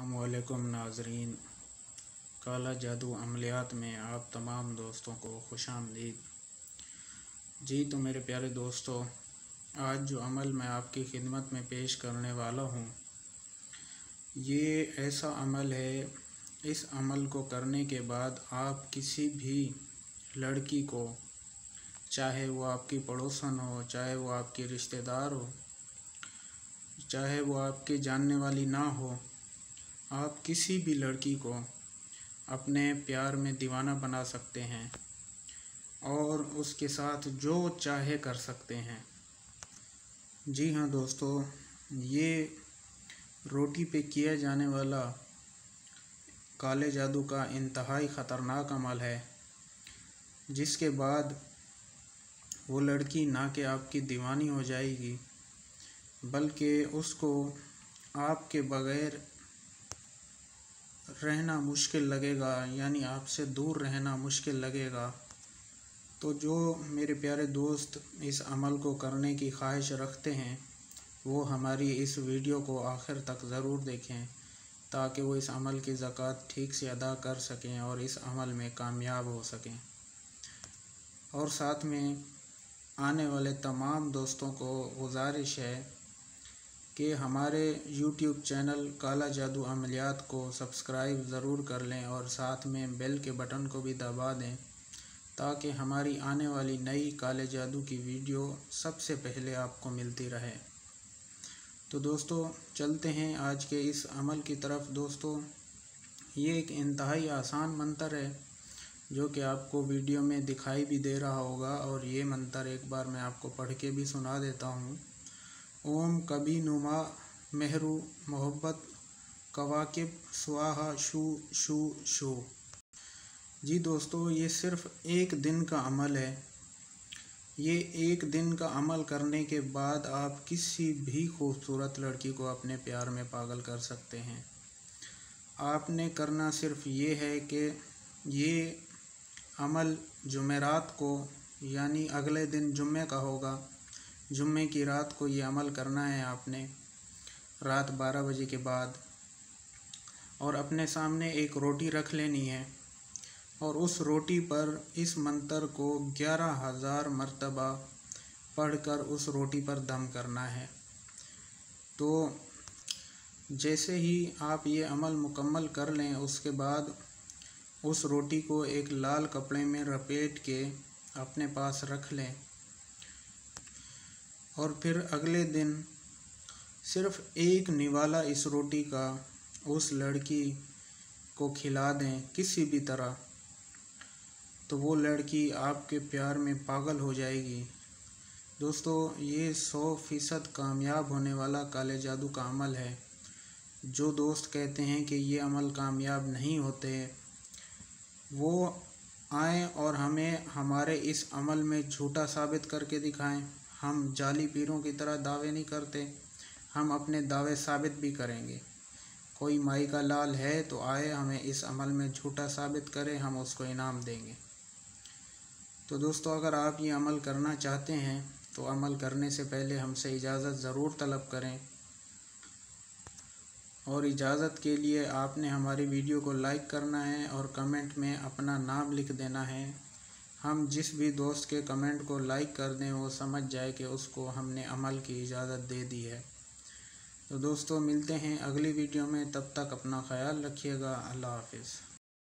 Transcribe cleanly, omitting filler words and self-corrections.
अस्सलामुअलैकुम नाज़रीन, काला जादू अमलियात में आप तमाम दोस्तों को खुशामदीद। जी तो मेरे प्यारे दोस्तों, आज जो अमल मैं आपकी खिदमत में पेश करने वाला हूँ, ये ऐसा अमल है। इस अमल को करने के बाद आप किसी भी लड़की को, चाहे वो आपकी पड़ोसन हो, चाहे वो आपकी रिश्तेदार हो, चाहे वो आपके जानने वाली ना हो, आप किसी भी लड़की को अपने प्यार में दीवाना बना सकते हैं और उसके साथ जो चाहे कर सकते हैं। जी हाँ दोस्तों, ये रोटी पे किया जाने वाला काले जादू का इंतहाई ख़तरनाक अमल है, जिसके बाद वो लड़की ना कि आपकी दीवानी हो जाएगी, बल्कि उसको आपके बग़ैर रहना मुश्किल लगेगा, यानी आपसे दूर रहना मुश्किल लगेगा। तो जो मेरे प्यारे दोस्त इस अमल को करने की ख्वाहिश रखते हैं, वो हमारी इस वीडियो को आखिर तक ज़रूर देखें, ताकि वो इस अमल की ज़कात ठीक से अदा कर सकें और इस अमल में कामयाब हो सकें। और साथ में आने वाले तमाम दोस्तों को गुजारिश है कि हमारे YouTube चैनल काला जादू अमलियात को सब्सक्राइब ज़रूर कर लें और साथ में बेल के बटन को भी दबा दें, ताकि हमारी आने वाली नई काले जादू की वीडियो सबसे पहले आपको मिलती रहे। तो दोस्तों चलते हैं आज के इस अमल की तरफ। दोस्तों, ये एक इंतहाई आसान मंत्र है जो कि आपको वीडियो में दिखाई भी दे रहा होगा, और ये मंत्र एक बार मैं आपको पढ़ के भी सुना देता हूँ। ओम कभी नुमा मेहरू मोहब्बत कवाकिब स्वाहा शू शू शू। जी दोस्तों, ये सिर्फ़ एक दिन का अमल है। ये एक दिन का अमल करने के बाद आप किसी भी खूबसूरत लड़की को अपने प्यार में पागल कर सकते हैं। आपने करना सिर्फ़ ये है कि ये अमल जुमेरात को, यानी अगले दिन जुम्मे का होगा, जुम्मे की रात को ये अमल करना है आपने, रात 12 बजे के बाद। और अपने सामने एक रोटी रख लेनी है और उस रोटी पर इस मंत्र को 11,000 मरतबा पढ़कर उस रोटी पर दम करना है। तो जैसे ही आप ये अमल मुकम्मल कर लें, उसके बाद उस रोटी को एक लाल कपड़े में लपेट के अपने पास रख लें और फिर अगले दिन सिर्फ़ एक निवाला इस रोटी का उस लड़की को खिला दें किसी भी तरह, तो वो लड़की आपके प्यार में पागल हो जाएगी। दोस्तों, ये 100% कामयाब होने वाला काले जादू का अमल है। जो दोस्त कहते हैं कि ये अमल कामयाब नहीं होते, वो आएँ और हमें हमारे इस अमल में झूठा साबित करके दिखाएं। हम जाली पीरों की तरह दावे नहीं करते, हम अपने दावे साबित भी करेंगे। कोई माई का लाल है तो आए, हमें इस अमल में झूठा साबित करे, हम उसको इनाम देंगे। तो दोस्तों, अगर आप ये अमल करना चाहते हैं तो अमल करने से पहले हमसे इजाज़त ज़रूर तलब करें, और इजाज़त के लिए आपने हमारी वीडियो को लाइक करना है और कमेंट में अपना नाम लिख देना है। हम जिस भी दोस्त के कमेंट को लाइक कर दें, वो समझ जाए कि उसको हमने अमल की इजाज़त दे दी है। तो दोस्तों, मिलते हैं अगली वीडियो में, तब तक अपना ख्याल रखिएगा। अल्लाह हाफ़िज़।